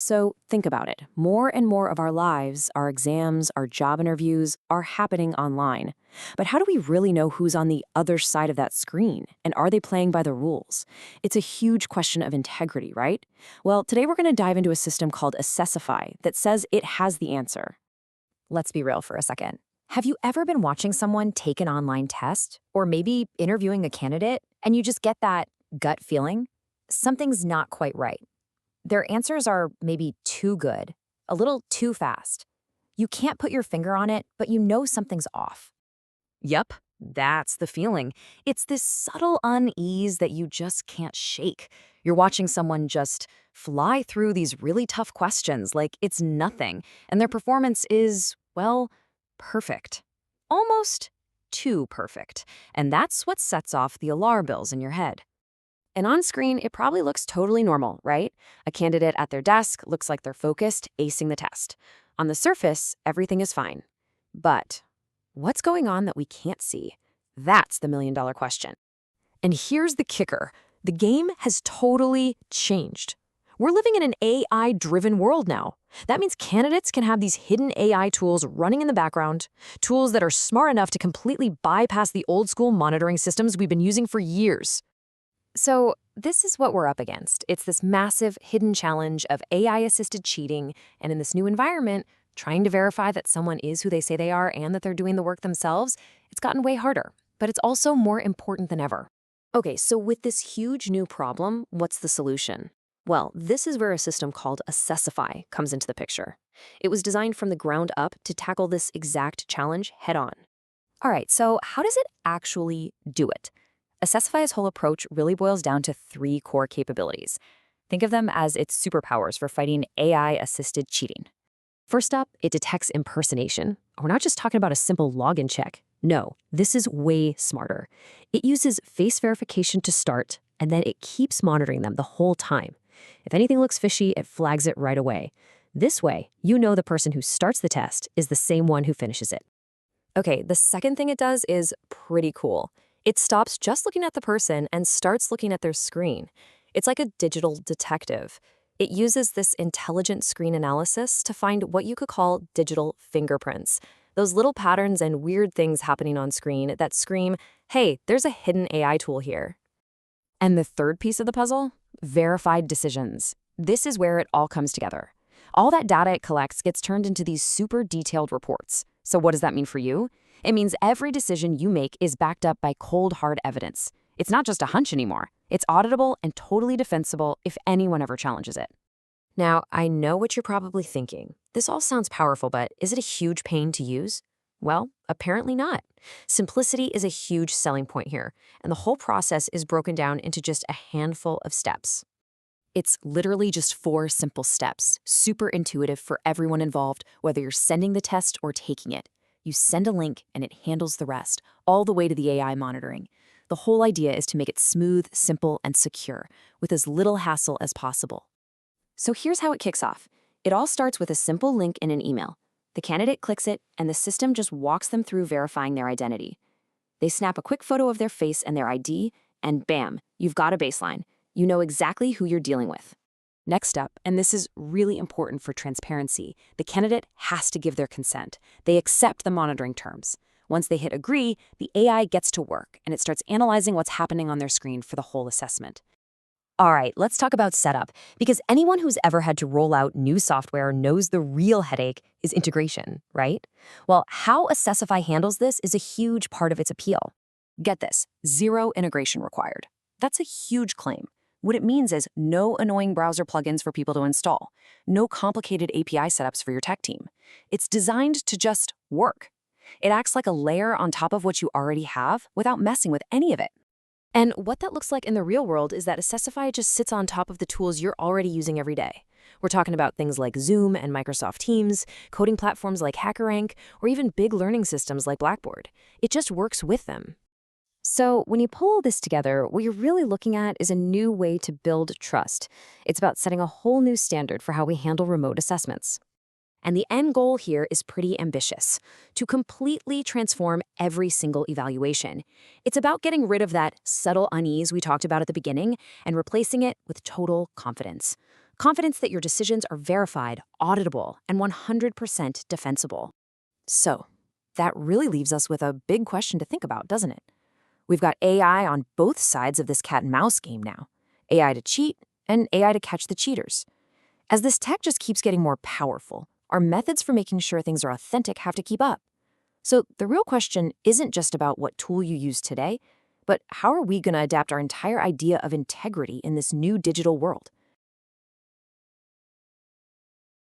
So think about it. More and more of our lives, our exams, our job interviews, are happening online. But how do we really know who's on the other side of that screen? And are they playing by the rules? It's a huge question of integrity, right? Well, today we're going to dive into a system called Assessfy that says it has the answer. Let's be real for a second. Have you ever been watching someone take an online test or maybe interviewing a candidate and you just get that gut feeling? Something's not quite right. Their answers are maybe too good, a little too fast. You can't put your finger on it, but you know something's off. Yep, that's the feeling. It's this subtle unease that you just can't shake. You're watching someone just fly through these really tough questions like it's nothing, and their performance is, well, perfect. Almost too perfect. And that's what sets off the alarm bells in your head. And on screen, it probably looks totally normal, right? A candidate at their desk looks like they're focused, acing the test. On the surface, everything is fine. But what's going on that we can't see? That's the million-dollar question. And here's the kicker. The game has totally changed. We're living in an AI-driven world now. That means candidates can have these hidden AI tools running in the background, tools that are smart enough to completely bypass the old-school monitoring systems we've been using for years. So this is what we're up against. It's this massive hidden challenge of AI-assisted cheating, and in this new environment, trying to verify that someone is who they say they are and that they're doing the work themselves, it's gotten way harder. But it's also more important than ever. Okay, so with this huge new problem, what's the solution? Well, this is where a system called Assessfy comes into the picture. It was designed from the ground up to tackle this exact challenge head-on. All right, so how does it actually do it? Assessfy's whole approach really boils down to three core capabilities. Think of them as its superpowers for fighting AI-assisted cheating. First up, it detects impersonation. We're not just talking about a simple login check. No, this is way smarter. It uses face verification to start, and then it keeps monitoring them the whole time. If anything looks fishy, it flags it right away. This way, you know the person who starts the test is the same one who finishes it. Okay, the second thing it does is pretty cool. It stops just looking at the person and starts looking at their screen. It's like a digital detective. It uses this intelligent screen analysis to find what you could call digital fingerprints, those little patterns and weird things happening on screen that scream, hey, there's a hidden AI tool here. And the third piece of the puzzle? Verified decisions. This is where it all comes together. All that data it collects gets turned into these super detailed reports. So what does that mean for you? It means every decision you make is backed up by cold, hard evidence. It's not just a hunch anymore. It's auditable and totally defensible if anyone ever challenges it. Now, I know what you're probably thinking. This all sounds powerful, but is it a huge pain to use? Well, apparently not. Simplicity is a huge selling point here, and the whole process is broken down into just a handful of steps. It's literally just 4 simple steps, super intuitive for everyone involved, whether you're sending the test or taking it. You send a link and it handles the rest, all the way to the AI monitoring. The whole idea is to make it smooth, simple, and secure, with as little hassle as possible. So here's how it kicks off. It all starts with a simple link in an email. The candidate clicks it, and the system just walks them through verifying their identity. They snap a quick photo of their face and their ID, and bam, you've got a baseline. You know exactly who you're dealing with. Next up, and this is really important for transparency, the candidate has to give their consent. They accept the monitoring terms. Once they hit agree, the AI gets to work, and it starts analyzing what's happening on their screen for the whole assessment. All right, let's talk about setup, because anyone who's ever had to roll out new software knows the real headache is integration, right? Well, how Assessfy handles this is a huge part of its appeal. Get this, 0 integration required. That's a huge claim. What it means is no annoying browser plugins for people to install, no complicated API setups for your tech team. It's designed to just work. It acts like a layer on top of what you already have without messing with any of it. And what that looks like in the real world is that Assessfy just sits on top of the tools you're already using every day. We're talking about things like Zoom and Microsoft Teams, coding platforms like HackerRank, or even big learning systems like Blackboard. It just works with them. So when you pull all this together, what you're really looking at is a new way to build trust. It's about setting a whole new standard for how we handle remote assessments. And the end goal here is pretty ambitious, to completely transform every single evaluation. It's about getting rid of that subtle unease we talked about at the beginning and replacing it with total confidence. Confidence that your decisions are verified, auditable, and 100% defensible. So, that really leaves us with a big question to think about, doesn't it? We've got AI on both sides of this cat and mouse game now. AI to cheat and AI to catch the cheaters. As this tech just keeps getting more powerful, our methods for making sure things are authentic have to keep up. So the real question isn't just about what tool you use today, but how are we going to adapt our entire idea of integrity in this new digital world?